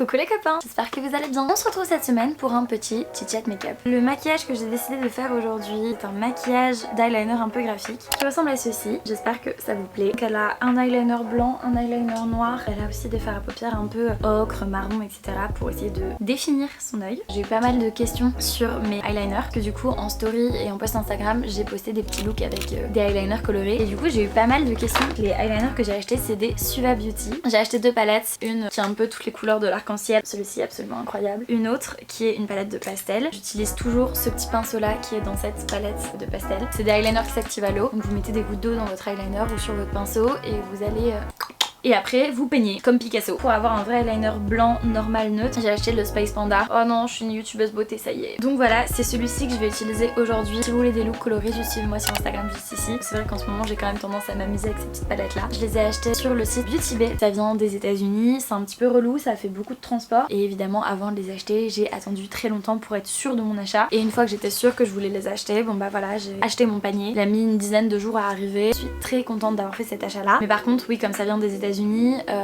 Coucou les copains, j'espère que vous allez bien. On se retrouve cette semaine pour un petit chit-chat make-up. Le maquillage que j'ai décidé de faire aujourd'hui est un maquillage d'eyeliner un peu graphique qui ressemble à ceci. J'espère que ça vous plaît. Donc elle a un eyeliner blanc, un eyeliner noir. Elle a aussi des fards à paupières un peu ocre, marron, etc. pour essayer de définir son œil. J'ai eu pas mal de questions sur mes eyeliners que du coup en story et en post Instagram j'ai posté des petits looks avec des eyeliners colorés. Et du coup j'ai eu pas mal de questions. Les eyeliners que j'ai achetés c'est des Suva Beauty. J'ai acheté deux palettes, une qui a un peu toutes les couleurs de l'arc-en-ciel, celui-ci est absolument incroyable. Une autre qui est une palette de pastel. J'utilise toujours ce petit pinceau là qui est dans cette palette de pastel. C'est des eyeliners qui s'activent à l'eau, donc vous mettez des gouttes d'eau dans votre eyeliner ou sur votre pinceau et vous allez et après vous peignez comme Picasso. Pour avoir un vrai eyeliner blanc normal neutre, j'ai acheté le Space Panda. Oh non, je suis une youtubeuse beauté, ça y est. Donc voilà, c'est celui-ci que je vais utiliser aujourd'hui. Si vous voulez des looks colorés, juste suivez-moi sur Instagram juste ici. C'est vrai qu'en ce moment j'ai quand même tendance à m'amuser avec ces petites palettes là. Je les ai achetées sur le site Beauty Bay. Ça vient des États-Unis, c'est un petit peu relou, ça fait beaucoup de transport. Et évidemment avant de les acheter, j'ai attendu très longtemps pour être sûre de mon achat. Et une fois que j'étais sûre que je voulais les acheter, bon bah voilà, j'ai acheté mon panier. Il a mis une dizaine de jours à arriver. Je suis très contente d'avoir fait cet achat là. Mais par contre oui, comme ça vient des États-Unis,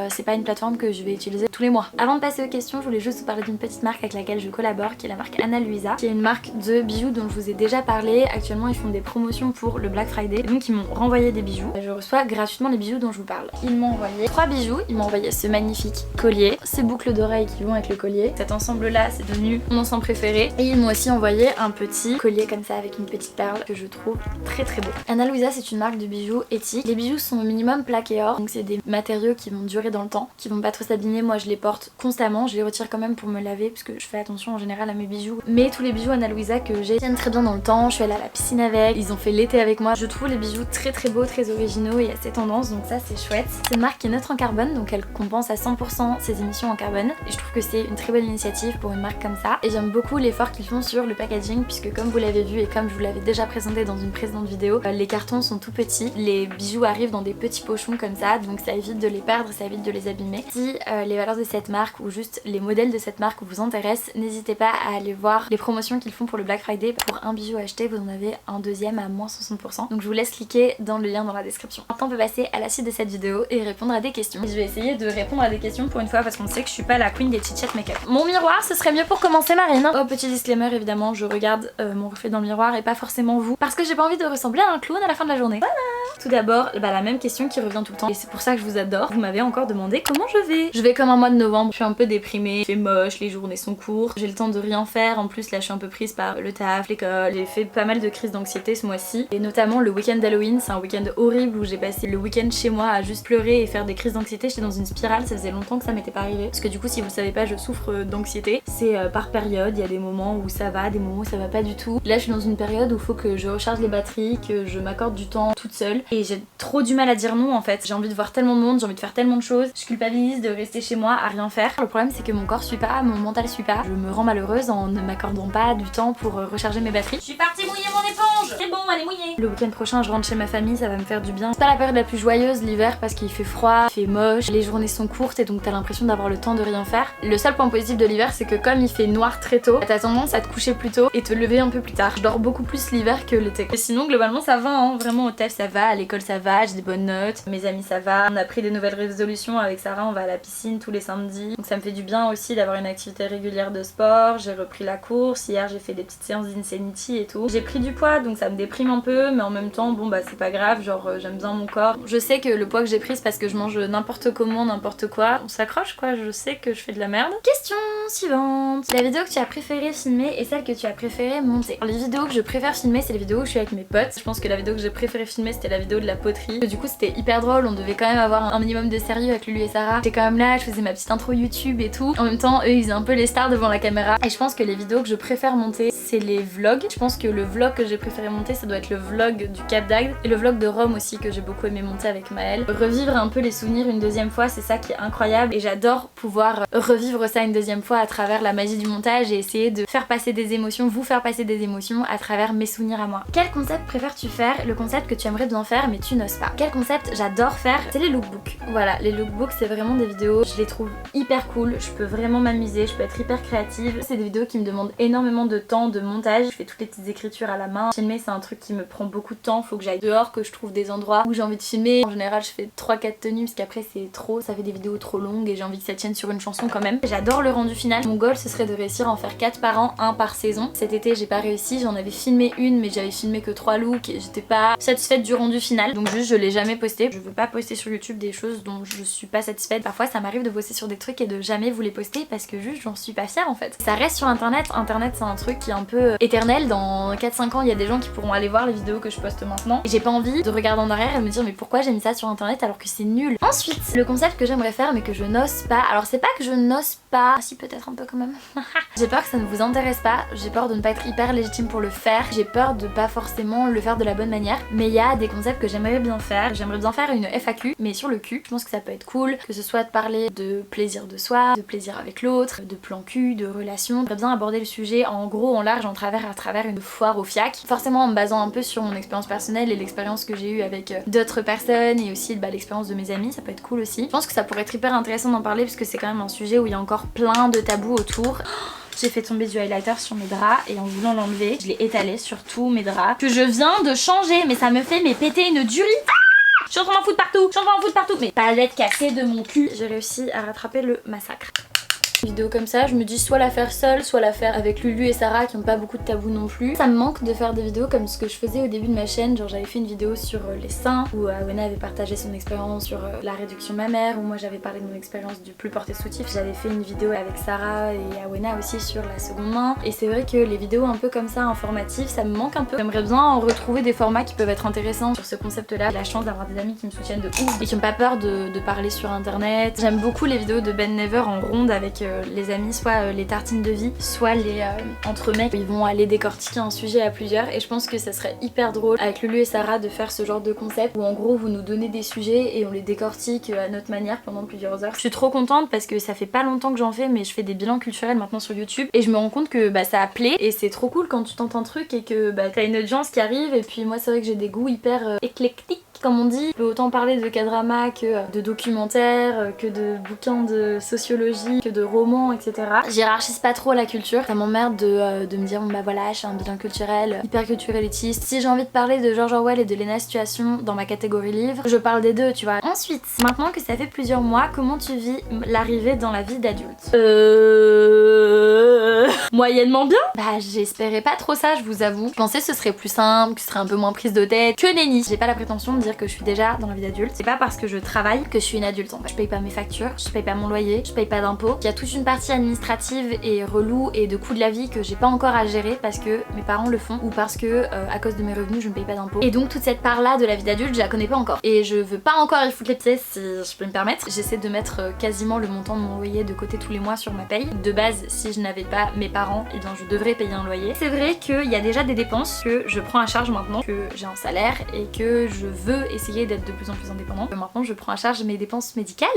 c'est pas une plateforme que je vais utiliser tous les mois. Avant de passer aux questions, je voulais juste vous parler d'une petite marque avec laquelle je collabore, qui est la marque Ana Luisa, qui est une marque de bijoux dont je vous ai déjà parlé. Actuellement ils font des promotions pour le Black Friday, donc ils m'ont renvoyé des bijoux. Je reçois gratuitement les bijoux dont je vous parle. Ils m'ont envoyé 3 bijoux, ils m'ont envoyé ce magnifique collier, ces boucles d'oreilles qui vont avec le collier. Cet ensemble là c'est devenu mon ensemble préféré. Et ils m'ont aussi envoyé un petit collier comme ça avec une petite perle que je trouve très très beau. Ana Luisa c'est une marque de bijoux éthique. Les bijoux sont au minimum plaqué or, donc c'est des matériaux qui vont durer dans le temps, qui vont pas trop s'abîmer. Moi je les porte constamment, je les retire quand même pour me laver parce que je fais attention en général à mes bijoux. Mais tous les bijoux Ana Luisa que j'ai tiennent très bien dans le temps. Je suis allée à la piscine avec, ils ont fait l'été avec moi. Je trouve les bijoux très très beaux, très originaux et assez tendance, donc ça c'est chouette. C'est une marque qui est neutre en carbone, donc elle compense à 100% ses émissions en carbone. Et je trouve que c'est une très bonne initiative pour une marque comme ça. Et j'aime beaucoup l'effort qu'ils font sur le packaging, puisque comme vous l'avez vu et comme je vous l'avais déjà présenté dans une précédente vidéo, les cartons sont tout petits. Les bijoux arrivent dans des petits pochons comme ça, donc ça évite de les perdre, ça évite de les abîmer. Si les valeurs de cette marque ou juste les modèles de cette marque vous intéressent, n'hésitez pas à aller voir les promotions qu'ils font pour le Black Friday. Pour un bijou acheté, vous en avez un deuxième à moins 60%. Donc je vous laisse cliquer dans le lien dans la description. Maintenant on peut passer à la suite de cette vidéo et répondre à des questions. Et je vais essayer de répondre à des questions pour une fois parce qu'on sait que je suis pas la queen des chit-chat make-up. Mon miroir, ce serait mieux pour commencer Marine. Oh, petit disclaimer évidemment, je regarde mon reflet dans le miroir et pas forcément vous, parce que j'ai pas envie de ressembler à un clown à la fin de la journée. Voilà. Tout d'abord, la même question qui revient tout le temps et c'est pour ça que je vous adore. Vous m'avez encore demandé comment je vais. Je vais comme un mois de novembre, je suis un peu déprimée, il fait moche, les journées sont courtes, j'ai le temps de rien faire. En plus là je suis un peu prise par le taf, l'école, j'ai fait pas mal de crises d'anxiété ce mois-ci. Et notamment le week-end d'Halloween, c'est un week-end horrible où j'ai passé le week-end chez moi à juste pleurer et faire des crises d'anxiété. J'étais dans une spirale, ça faisait longtemps que ça m'était pas arrivé. Parce que du coup si vous savez pas, je souffre d'anxiété. C'est par période, il y a des moments où ça va, des moments où ça va pas du tout. Là je suis dans une période où il faut que je recharge les batteries, que je m'accorde du temps toute seule. Et j'ai trop du mal à dire non en fait. J'ai envie de voir tellement de monde, j'ai envie de faire tellement de choses. Je culpabilise de rester chez moi à rien faire. Le problème c'est que mon corps suit pas, mon mental suit pas. Je me rends malheureuse en ne m'accordant pas du temps pour recharger mes batteries. Je suis partie mouiller mon éponge. C'est bon, elle est mouillée. Le week-end prochain je rentre chez ma famille, ça va me faire du bien. C'est pas la période la plus joyeuse l'hiver parce qu'il fait froid, il fait moche, les journées sont courtes et donc t'as l'impression d'avoir le temps de rien faire. Le seul point positif de l'hiver c'est que comme il fait noir très tôt, t'as tendance à te coucher plus tôt et te lever un peu plus tard. Je dors beaucoup plus l'hiver que l'été. Et sinon globalement ça va hein, vraiment au taf ça va, à l'école ça va, j'ai des bonnes notes, mes amis ça va. On a pris des nouvelles résolutions avec Sarah, on va à la piscine tous les samedis. Donc ça me fait du bien aussi d'avoir une activité régulière de sport. J'ai repris la course, hier j'ai fait des petites séances d'Insanity et tout. J'ai pris du poids donc ça me déprime un peu mais en même temps bon bah c'est pas grave, genre j'aime bien mon corps. Je sais que le poids que j'ai pris c'est parce que je mange n'importe comment, n'importe quoi. On s'accroche quoi, je sais que je fais de la merde. Question suivante. La vidéo que tu as préféré filmer et celle que tu as préféré monter. Les vidéos que je préfère filmer c'est les vidéos où je suis avec mes potes. Je pense que la vidéo que j'ai préféré filmer c'était la vidéo de la poterie. Du coup c'était hyper drôle, on devait quand même avoir un minimum de sérieux avec Lulu et Sarah. J'étais quand même là, je faisais ma petite intro YouTube et tout. En même temps eux ils faisaient un peu les stars devant la caméra. Et je pense que les vidéos que je préfère monter c'est les vlogs. Je pense que le vlog que j'ai préféré monter ça doit être le vlog du Cap d'Agde et le vlog de Rome aussi que j'ai beaucoup aimé monter avec Maëlle. Revivre un peu les souvenirs une deuxième fois c'est ça qui est incroyable et j'adore pouvoir revivre ça une deuxième fois à travers la magie du montage et essayer de faire passer des émotions, vous faire passer des émotions à travers mes souvenirs à moi. Quel concept préfères-tu faire? Le concept que tu aimerais bien faire faire mais tu n'oses pas. Quel concept j'adore faire? C'est les lookbooks. Voilà, les lookbooks c'est vraiment des vidéos, je les trouve hyper cool, je peux vraiment m'amuser, je peux être hyper créative. C'est des vidéos qui me demandent énormément de temps, de montage, je fais toutes les petites écritures à la main. Filmer c'est un truc qui me prend beaucoup de temps, faut que j'aille dehors, que je trouve des endroits où j'ai envie de filmer. En général je fais 3-4 tenues parce qu'après c'est trop, ça fait des vidéos trop longues et j'ai envie que ça tienne sur une chanson quand même. J'adore le rendu final, mon goal ce serait de réussir à en faire 4 par an, 1 par saison. Cet été j'ai pas réussi, j'en avais filmé une mais j'avais filmé que 3 looks et j'étais pas satisfaite du rendu final, donc juste je l'ai jamais posté. Je veux pas poster sur YouTube des choses dont je suis pas satisfaite. Parfois ça m'arrive de bosser sur des trucs et de jamais vous les poster parce que juste j'en suis pas fière en fait. Ça reste sur internet, internet c'est un truc qui est un peu éternel, dans 4-5 ans il y a des gens qui pourront aller voir les vidéos que je poste maintenant et j'ai pas envie de regarder en arrière et me dire mais pourquoi j'ai mis ça sur internet alors que c'est nul. Ensuite, le concept que j'aimerais faire mais que je n'ose pas, alors c'est pas que je n'ose pas, ah, si peut-être un peu quand même. J'ai peur que ça ne vous intéresse pas, j'ai peur de ne pas être hyper légitime pour le faire, j'ai peur de pas forcément le faire de la bonne manière, mais il y a des concepts que j'aimerais bien faire. J'aimerais bien faire une FAQ mais sur le cul. Je pense que ça peut être cool, que ce soit de parler de plaisir de soi, de plaisir avec l'autre, de plan cul, de relations. J'aimerais bien aborder le sujet en gros, en large, en travers, à travers une foire au FIAC, forcément en me basant un peu sur mon expérience personnelle et l'expérience que j'ai eue avec d'autres personnes et aussi l'expérience de mes amis, ça peut être cool aussi. Je pense que ça pourrait être hyper intéressant d'en parler parce que c'est quand même un sujet où il y a encore plein de tabous autour. J'ai fait tomber du highlighter sur mes draps et en voulant l'enlever, je l'ai étalé sur tous mes draps que je viens de changer, mais ça me fait péter une durite. Je suis en train d'en foutre partout, mais palette cassée de mon cul. J'ai réussi à rattraper le massacre. Une vidéo comme ça, je me dis soit la faire seule, soit la faire avec Lulu et Sarah qui ont pas beaucoup de tabous non plus. Ça me manque de faire des vidéos comme ce que je faisais au début de ma chaîne, genre j'avais fait une vidéo sur les seins où Awena avait partagé son expérience sur la réduction mammaire, où moi j'avais parlé de mon expérience du plus porté soutif. J'avais fait une vidéo avec Sarah et Awena aussi sur la seconde main et c'est vrai que les vidéos un peu comme ça informatives, ça me manque un peu. J'aimerais bien en retrouver des formats qui peuvent être intéressants sur ce concept là. J'ai la chance d'avoir des amis qui me soutiennent de ouf et qui ont pas peur de parler sur internet. J'aime beaucoup les vidéos de Ben Never en ronde avec les amis, soit les tartines de vie, soit les entre mecs où ils vont aller décortiquer un sujet à plusieurs et je pense que ça serait hyper drôle avec Lulu et Sarah de faire ce genre de concept où en gros vous nous donnez des sujets et on les décortique à notre manière pendant plusieurs heures. Je suis trop contente parce que ça fait pas longtemps que j'en fais mais je fais des bilans culturels maintenant sur YouTube et je me rends compte que ça plaît et c'est trop cool quand tu tentes un truc et que t'as une audience qui arrive et puis moi c'est vrai que j'ai des goûts hyper éclectiques comme on dit. Je peux autant parler de K-drama que de documentaires, que de bouquins de sociologie, que de romans, etc. J'hiérarchise pas trop la culture, ça m'emmerde de me dire bon bah voilà je suis un bilan culturel hyper culturelitiste. Si j'ai envie de parler de George Orwell et de Lena Situation dans ma catégorie livre, je parle des deux tu vois. Ensuite, maintenant que ça fait plusieurs mois, comment tu vis l'arrivée dans la vie d'adulte? Moyennement bien. Bah j'espérais pas trop ça je vous avoue. Je pensais que ce serait plus simple, que ce serait un peu moins prise de tête, que nenni. J'ai pas la prétention de dire que je suis déjà dans la vie d'adulte. C'est pas parce que je travaille que je suis une adulte en fait. Je paye pas mes factures, je paye pas mon loyer, je paye pas d'impôts. Il y a toute une partie administrative et relou et de coûts de la vie que j'ai pas encore à gérer parce que mes parents le font ou parce que à cause de mes revenus je ne paye pas d'impôts. Et donc toute cette part là de la vie d'adulte je la connais pas encore. Et je veux pas encore y foutre les pieds si je peux me permettre. J'essaie de mettre quasiment le montant de mon loyer de côté tous les mois sur ma paye. De base si je n'avais pas mes parents et bien je devrais payer un loyer. C'est vrai qu'il y a déjà des dépenses que je prends à charge maintenant que j'ai un salaire et que je veux essayer d'être de plus en plus indépendante. Maintenant je prends à charge mes dépenses médicales.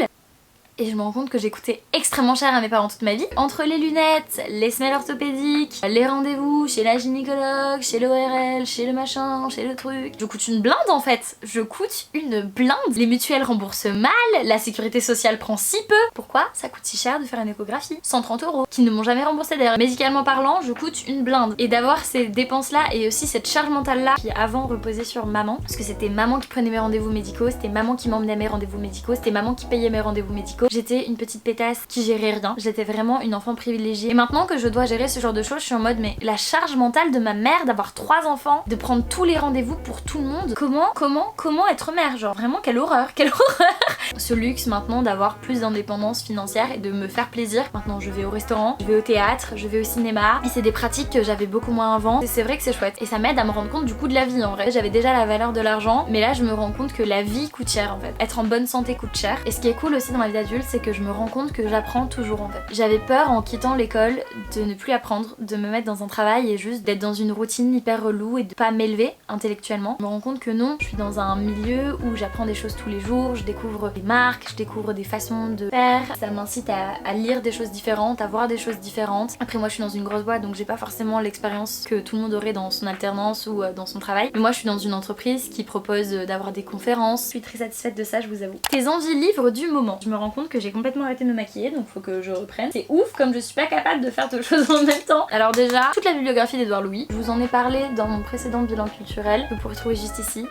Et je me rends compte que j'ai coûté extrêmement cher à mes parents toute ma vie. Entre les lunettes, les semelles orthopédiques, les rendez-vous chez la gynécologue, chez l'ORL, chez le machin, chez le truc. Je coûte une blinde en fait. Je coûte une blinde. Les mutuelles remboursent mal, la sécurité sociale prend si peu. Pourquoi ça coûte si cher de faire une échographie? 130 €, qui ne m'ont jamais remboursé d'ailleurs. Médicalement parlant, je coûte une blinde. Et d'avoir ces dépenses là et aussi cette charge mentale là qui avant reposait sur maman, parce que c'était maman qui prenait mes rendez-vous médicaux, c'était maman qui m'emmenait à mes rendez-vous médicaux, c'était maman qui payait mes rendez-vous médicaux. J'étais une petite pétasse qui gérait rien, j'étais vraiment une enfant privilégiée. Et maintenant que je dois gérer ce genre de choses, je suis en mode mais la charge mentale de ma mère d'avoir 3 enfants, de prendre tous les rendez-vous pour tout le monde, comment être mère? Genre vraiment quelle horreur, quelle horreur. Ce luxe maintenant d'avoir plus d'indépendance financière et de me faire plaisir. Maintenant je vais au restaurant, je vais au théâtre, je vais au cinéma et c'est des pratiques que j'avais beaucoup moins avant. Et c'est vrai que c'est chouette et ça m'aide à me rendre compte du coût de la vie en vrai. J'avais déjà la valeur de l'argent mais là je me rends compte que la vie coûte cher en fait. Être en bonne santé coûte cher et ce qui est cool aussi dans ma vie d'adulte adulte, c'est que je me rends compte que j'apprends toujours en fait. J'avais peur en quittant l'école de ne plus apprendre, de me mettre dans un travail et juste d'être dans une routine hyper relou et de pas m'élever intellectuellement. Je me rends compte que non, je suis dans un milieu où j'apprends des choses tous les jours, je découvre des marques, je découvre des façons de faire, ça m'incite à lire des choses différentes, à voir des choses différentes. Après moi je suis dans une grosse boîte donc j'ai pas forcément l'expérience que tout le monde aurait dans son alternance ou dans son travail. Mais moi je suis dans une entreprise qui propose d'avoir des conférences. Je suis très satisfaite de ça, je vous avoue. Tes envies livres du moment. Je me rends compte que j'ai complètement arrêté de me maquiller donc faut que je reprenne. C'est ouf comme je suis pas capable de faire deux choses en même temps. Alors déjà, toute la bibliographie d'Édouard Louis. Je vous en ai parlé dans mon précédent bilan culturel que vous pourrez trouver juste ici.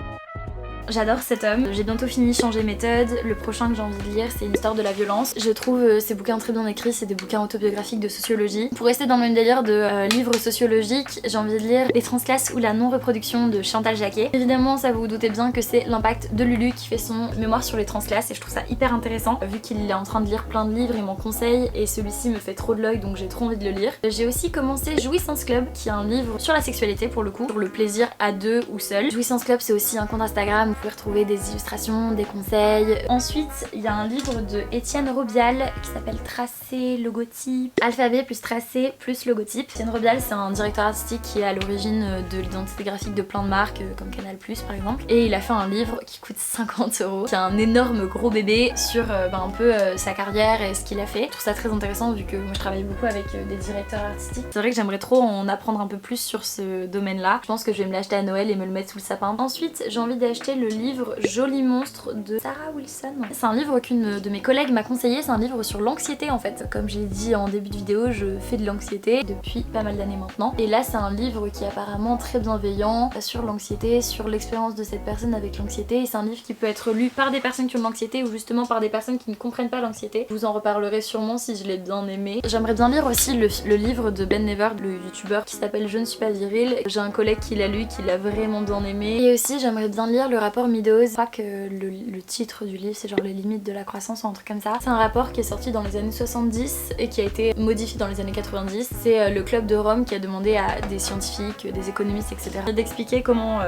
J'adore cet homme, j'ai bientôt fini Changer méthode, le prochain que j'ai envie de lire c'est l'histoire de la violence. Je trouve ces bouquins très bien écrits, c'est des bouquins autobiographiques de sociologie. Pour rester dans le même délire de livres sociologiques, j'ai envie de lire Les transclasses ou la non-reproduction de Chantal Jacquet. Évidemment ça vous vous doutez bien que c'est l'impact de Lulu qui fait son mémoire sur les transclasses et je trouve ça hyper intéressant. Vu qu'il est en train de lire plein de livres, il m'en conseille et celui-ci me fait trop de l'œil donc j'ai trop envie de le lire. J'ai aussi commencé Jouissance Club qui est un livre sur la sexualité pour le coup, sur le plaisir à deux ou seul. Jouissance Club c'est aussi un compte Instagram. Vous pouvez retrouver des illustrations, des conseils. Ensuite, il y a un livre de Étienne Robial qui s'appelle Tracé, logotype, alphabet plus tracé plus logotype. Étienne Robial, c'est un directeur artistique qui est à l'origine de l'identité graphique de plein de marques comme Canal+ par exemple. Et il a fait un livre qui coûte 50 €, qui est un énorme gros bébé sur un peu sa carrière et ce qu'il a fait. Je trouve ça très intéressant vu que moi je travaille beaucoup avec des directeurs artistiques. C'est vrai que j'aimerais trop en apprendre un peu plus sur ce domaine-là. Je pense que je vais me l'acheter à Noël et me le mettre sous le sapin. Ensuite, j'ai envie d'acheter le livre Joli monstre de Sarah Wilson. C'est un livre qu'une de mes collègues m'a conseillé, c'est un livre sur l'anxiété en fait. Comme j'ai dit en début de vidéo, je fais de l'anxiété depuis pas mal d'années maintenant. Et là c'est un livre qui est apparemment très bienveillant sur l'anxiété, sur l'expérience de cette personne avec l'anxiété. Et c'est un livre qui peut être lu par des personnes qui ont de l'anxiété ou justement par des personnes qui ne comprennent pas l'anxiété. Je vous en reparlerai sûrement si je l'ai bien aimé. J'aimerais bien lire aussi le livre de Ben Never, le youtubeur qui s'appelle Je ne suis pas viril. J'ai un collègue qui l'a lu, qui l'a vraiment bien aimé. Et aussi j'aimerais bien lire le rapport Meadows. Je crois que le titre du livre c'est genre les limites de la croissance ou un truc comme ça. C'est un rapport qui est sorti dans les années 70 et qui a été modifié dans les années 90. C'est le club de Rome qui a demandé à des scientifiques, des économistes etc. d'expliquer comment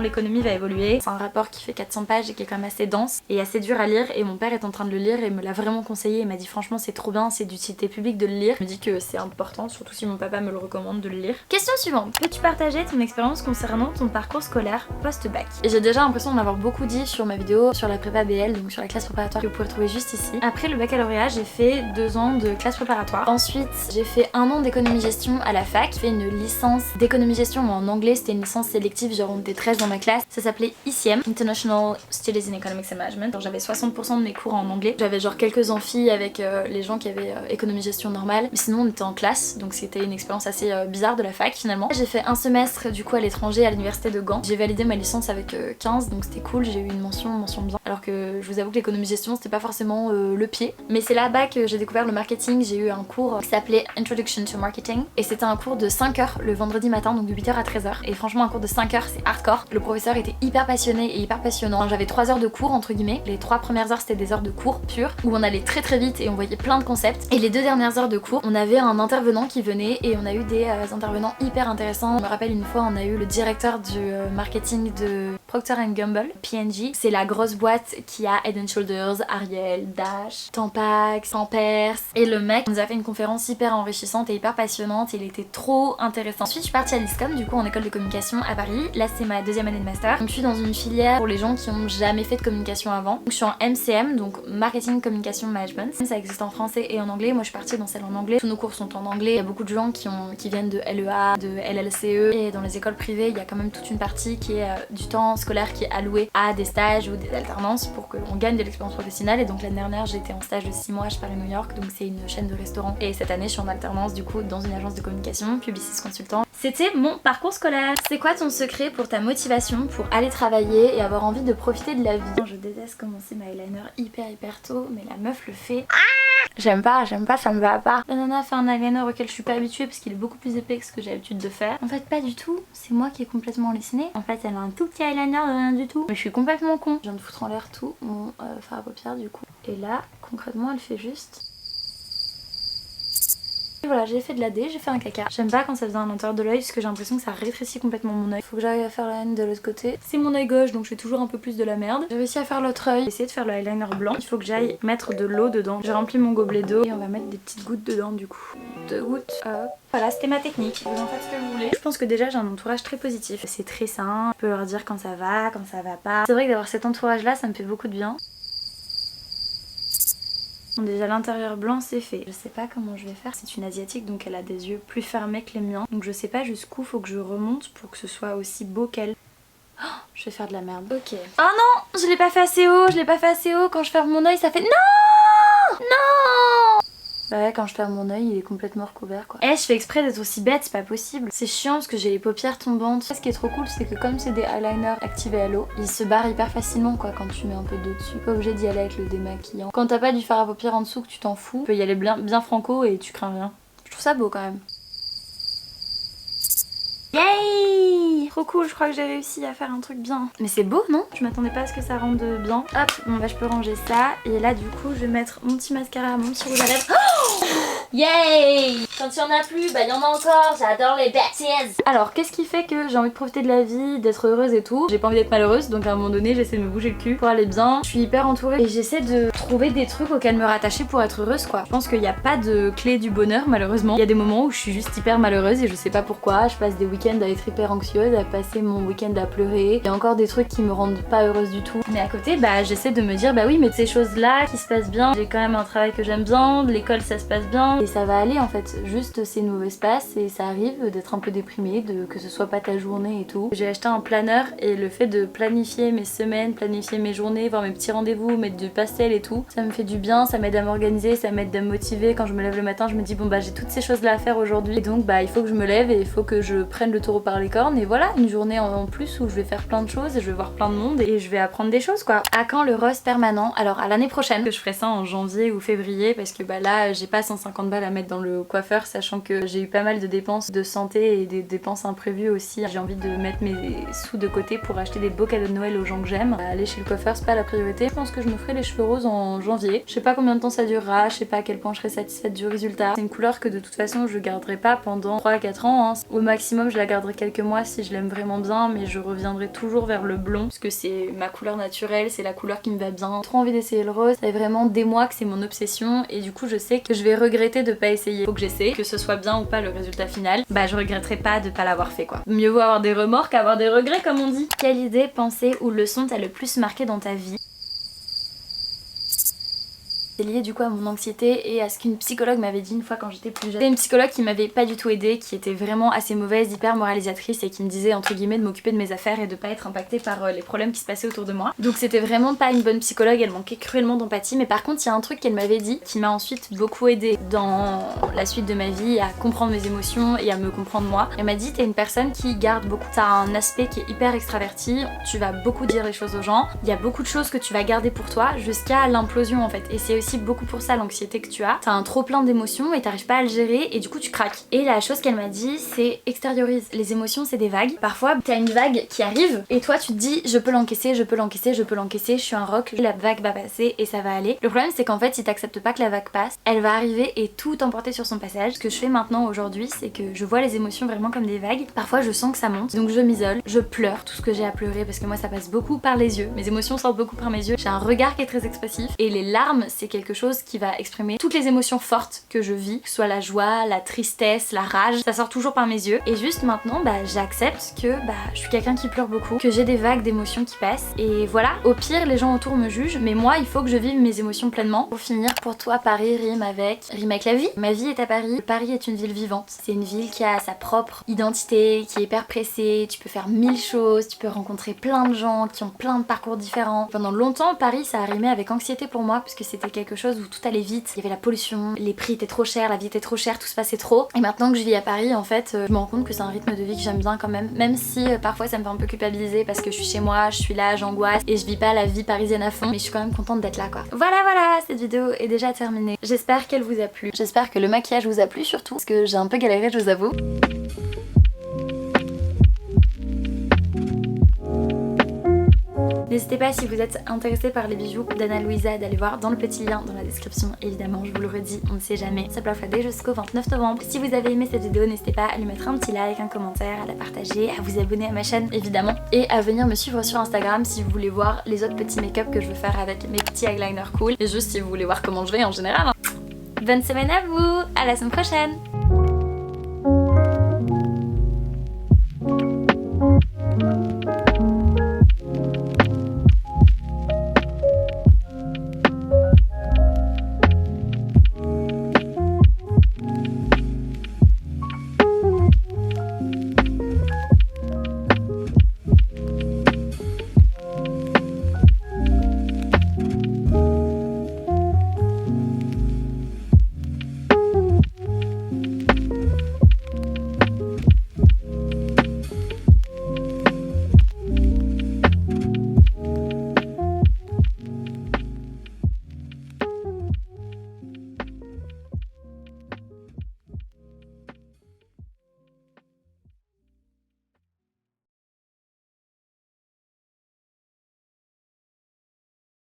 l'économie va évoluer. C'est un rapport qui fait 400 pages et qui est quand même assez dense et assez dur à lire et mon père est en train de le lire et me l'a vraiment conseillé. Il m'a dit franchement c'est trop bien, c'est d'utilité publique de le lire. Il me dit que c'est important, surtout si mon papa me le recommande de le lire. Question suivante. Peux-tu partager ton expérience concernant ton parcours scolaire post-bac? J'ai déjà l'impression d'en avoir beaucoup dit sur ma vidéo sur la prépa BL, donc sur la classe préparatoire que vous pouvez retrouver juste ici. Après le baccalauréat, j'ai fait 2 ans de classe préparatoire. Ensuite, j'ai fait 1 an d'économie-gestion à la fac. J'ai fait une licence d'économie-gestion en anglais, c'était une licence sélective, genre on était 13 dans ma classe. Ça s'appelait ICM, International Studies in Economics and Management. J'avais 60% de mes cours en anglais. J'avais genre quelques amphis avec les gens qui avaient économie-gestion normale. Mais sinon on était en classe, donc c'était une expérience assez bizarre de la fac finalement. J'ai fait un semestre du coup à l'étranger à l'université de Gand. J'ai validé ma licence avec 15, donc c'était cool, j'ai eu une mention bien. Alors que je vous avoue que l'économie-gestion c'était pas forcément le pied. Mais c'est là-bas que j'ai découvert le marketing. J'ai eu un cours qui s'appelait Introduction to Marketing et c'était un cours de 5 heures le vendredi matin, donc de 8h à 13h. Et franchement un cours de 5 heures c'est hardcore. Le professeur était hyper passionné et hyper passionnant. J'avais 3 heures de cours entre guillemets. Les 3 premières heures c'était des heures de cours purs où on allait très très vite et on voyait plein de concepts. Et les 2 dernières heures de cours on avait un intervenant qui venait et on a eu des intervenants hyper intéressants. Je me rappelle une fois on a eu le directeur du marketing de Procter & Gamble, P&G. C'est la grosse boîte qui a Head & Shoulders, Ariel, Dash, Tampax, Pampers. Et le mec nous a fait une conférence hyper enrichissante et hyper passionnante. Il était trop intéressant. Ensuite je suis partie à l'ISCOM du coup en école de communication à Paris. Là c'est ma 2e année de master. Donc je suis dans une filière pour les gens qui ont jamais fait de communication avant. Donc je suis en MCM, donc Marketing Communication Management. Ça existe en français et en anglais. Moi je suis partie dans celle en anglais. Tous nos cours sont en anglais. Il y a beaucoup de gens qui viennent de LEA, de LLCE et dans les écoles privées il y a quand même toute une partie qui est du temps scolaire qui est alloué à des stages ou des alternances pour qu'on gagne de l'expérience professionnelle. Et donc l'année dernière j'étais en stage de 6 mois chez Paris New York, donc c'est une chaîne de restaurants. Et cette année je suis en alternance du coup dans une agence de communication, Publicis Consultant. C'était mon parcours scolaire. C'est quoi ton secret pour ta motivation pour aller travailler et avoir envie de profiter de la vie? Je déteste commencer ma eyeliner hyper tôt, mais la meuf le fait. J'aime pas, ça me va pas. La nana fait un eyeliner auquel je suis pas habituée parce qu'il est beaucoup plus épais que ce que j'ai l'habitude de faire. En fait pas du tout, c'est moi qui est complètement hallucinée. En fait elle a un tout petit eyeliner de rien du tout. Mais je suis complètement con. Je viens de foutre en l'air tout mon fard à paupières du coup. Et là concrètement elle fait juste... Et voilà, j'ai fait de la D, j'ai fait un caca. J'aime pas quand ça vient à l'intérieur de l'œil parce que j'ai l'impression que ça rétrécit complètement mon œil. Faut que j'arrive à faire la haine de l'autre côté. C'est mon œil gauche donc je fais toujours un peu plus de la merde. J'ai réussi à faire l'autre œil, j'ai essayé de faire le eyeliner blanc. Il faut que j'aille mettre de l'eau dedans. J'ai rempli mon gobelet d'eau et on va mettre des petites gouttes dedans du coup. 2 gouttes, hop. Voilà, c'était ma technique. Vous en faites ce que vous voulez. Je pense que déjà j'ai un entourage très positif. C'est très sain. Je peux leur dire quand ça va pas. C'est vrai que d'avoir cet entourage là, ça me fait beaucoup de bien. Bon, déjà l'intérieur blanc c'est fait. Je sais pas comment je vais faire. C'est une asiatique donc elle a des yeux plus fermés que les miens. Donc je sais pas jusqu'où faut que je remonte pour que ce soit aussi beau qu'elle. Oh, je vais faire de la merde. Ok. Oh non, je l'ai pas fait assez haut. Je l'ai pas fait assez haut. Quand je ferme mon œil ça fait non. Non. Bah ouais, quand je ferme mon œil, il est complètement recouvert quoi. Je fais exprès d'être aussi bête, c'est pas possible. C'est chiant parce que j'ai les paupières tombantes. Ce qui est trop cool, c'est que comme c'est des eyeliners activés à l'eau, ils se barrent hyper facilement quoi quand tu mets un peu d'eau dessus. Pas obligé d'y aller avec le démaquillant. Quand t'as pas du fard à paupières en dessous que tu t'en fous, tu peux y aller bien franco et tu crains rien. Je trouve ça beau quand même. Yay! Trop cool, je crois que j'ai réussi à faire un truc bien. Mais c'est beau, non? Je m'attendais pas à ce que ça rende bien. Hop, bon bah je peux ranger ça. Et là du coup je vais mettre mon petit mascara, mon petit rouge à lèvres. Oh! Yay! Quand il y en a plus, bah il y en a encore, j'adore les bêtises. Alors qu'est-ce qui fait que j'ai envie de profiter de la vie, d'être heureuse et tout? J'ai pas envie d'être malheureuse, donc à un moment donné j'essaie de me bouger le cul pour aller bien. Je suis hyper entourée et j'essaie de trouver des trucs auxquels me rattacher pour être heureuse quoi. Je pense qu'il n'y a pas de clé du bonheur malheureusement. Il y a des moments où je suis juste hyper malheureuse et je sais pas pourquoi. Je passe des week-ends à être hyper anxieuse, à passer mon week-end à pleurer. Il y a encore des trucs qui me rendent pas heureuse du tout. Mais à côté, bah j'essaie de me dire bah oui mais ces choses là qui se passent bien, j'ai quand même un travail que j'aime bien, l'école ça se passe bien et ça va aller en fait. Juste c'est une mauvaise passe et ça arrive d'être un peu déprimée, que ce soit pas ta journée et tout. J'ai acheté un planeur et le fait de planifier mes semaines, planifier mes journées, voir mes petits rendez-vous, mettre du pastel et tout, ça me fait du bien, ça m'aide à m'organiser, ça m'aide à me motiver. Quand je me lève le matin je me dis bon bah j'ai toutes ces choses là à faire aujourd'hui et donc bah il faut que je me lève et il faut que je prenne le taureau par les cornes et voilà une journée en plus où je vais faire plein de choses et je vais voir plein de monde et je vais apprendre des choses quoi. À quand le rose permanent? Alors à l'année prochaine, que je ferai ça en janvier ou février parce que bah là j'ai pas 150 balles à mettre dans le coiffeur sachant que j'ai eu pas mal de dépenses de santé et des dépenses imprévues aussi. J'ai envie de mettre mes sous de côté pour acheter des beaux cadeaux de Noël aux gens que j'aime. Aller chez le coiffeur c'est pas la priorité. Je pense que je me ferai les cheveux roses en janvier. Je sais pas combien de temps ça durera, je sais pas à quel point je serai satisfaite du résultat. C'est une couleur que de toute façon je garderai pas pendant 3 à 4 ans hein. Au maximum je la garderai quelques mois si je l'aime vraiment bien mais je reviendrai toujours vers le blond parce que c'est ma couleur naturelle, c'est la couleur qui me va bien. Trop envie d'essayer le rose, ça fait vraiment des mois que c'est mon obsession et du coup je sais que je vais regretter de pas essayer. Faut que j'essaie, que ce soit bien ou pas le résultat final, bah je regretterai pas de pas l'avoir fait quoi. Mieux vaut avoir des remords qu'avoir des regrets comme on dit. Quelle idée, pensée ou leçon t'a le plus marqué dans ta vie? C'est lié du coup à mon anxiété et à ce qu'une psychologue m'avait dit une fois quand j'étais plus jeune. C'était une psychologue qui m'avait pas du tout aidée, qui était vraiment assez mauvaise, hyper moralisatrice et qui me disait entre guillemets de m'occuper de mes affaires et de pas être impactée par les problèmes qui se passaient autour de moi. Donc c'était vraiment pas une bonne psychologue, elle manquait cruellement d'empathie. Mais par contre il y a un truc qu'elle m'avait dit qui m'a ensuite beaucoup aidée dans la suite de ma vie à comprendre mes émotions et à me comprendre moi. Elle m'a dit t'es une personne qui garde beaucoup, t'as un aspect qui est hyper extraverti, tu vas beaucoup dire les choses aux gens, il y a beaucoup de choses que tu vas garder pour toi jusqu'à l'implosion en fait. Et c'est aussi beaucoup pour ça l'anxiété que tu as. T'as un trop plein d'émotions et t'arrives pas à le gérer et du coup tu craques. Et la chose qu'elle m'a dit c'est extériorise. Les émotions c'est des vagues. Parfois t'as une vague qui arrive et toi tu te dis je peux l'encaisser, je peux l'encaisser, je peux l'encaisser, je suis un roc, la vague va passer et ça va aller. Le problème c'est qu'en fait si t'acceptes pas que la vague passe, elle va arriver et tout emporter sur son passage. Ce que je fais maintenant aujourd'hui c'est que je vois les émotions vraiment comme des vagues. Parfois je sens que ça monte donc je m'isole, je pleure tout ce que j'ai à pleurer parce que moi ça passe beaucoup par les yeux. Mes émotions sortent beaucoup par mes yeux. J'ai un regard qui est très expressif et les larmes c'est quelque chose qui va exprimer toutes les émotions fortes que je vis, que ce soit la joie, la tristesse, la rage, ça sort toujours par mes yeux. Et juste maintenant, j'accepte que je suis quelqu'un qui pleure beaucoup, que j'ai des vagues d'émotions qui passent. Et voilà, au pire, les gens autour me jugent, mais moi, il faut que je vive mes émotions pleinement. Pour finir, pour toi, Paris rime avec la vie. Ma vie est à Paris. Paris est une ville vivante. C'est une ville qui a sa propre identité, qui est hyper pressée. Tu peux faire 1000 choses, tu peux rencontrer plein de gens qui ont plein de parcours différents. Pendant longtemps, Paris, ça a rimé avec anxiété pour moi, parce que c'était quelque chose où tout allait vite, il y avait la pollution, les prix étaient trop chers, la vie était trop chère, tout se passait trop. Et maintenant que je vis à Paris, en fait, je me rends compte que c'est un rythme de vie que j'aime bien quand même si parfois ça me fait un peu culpabiliser parce que je suis chez moi, je suis là, j'angoisse et je vis pas la vie parisienne à fond, mais je suis quand même contente d'être là quoi. Voilà, cette vidéo est déjà terminée. J'espère qu'elle vous a plu, j'espère que le maquillage vous a plu surtout, parce que j'ai un peu galéré, je vous avoue. N'hésitez pas si vous êtes intéressé par les bijoux d'Anna Luisa d'aller voir dans le petit lien dans la description, évidemment, je vous le redis, on ne sait jamais. Ça peut offrir dès jusqu'au 29 novembre. Si vous avez aimé cette vidéo, n'hésitez pas à lui mettre un petit like, un commentaire, à la partager, à vous abonner à ma chaîne évidemment et à venir me suivre sur Instagram si vous voulez voir les autres petits make-up que je veux faire avec mes petits eyeliners cool et juste si vous voulez voir comment je vais en général. Bonne semaine à vous, à la semaine prochaine.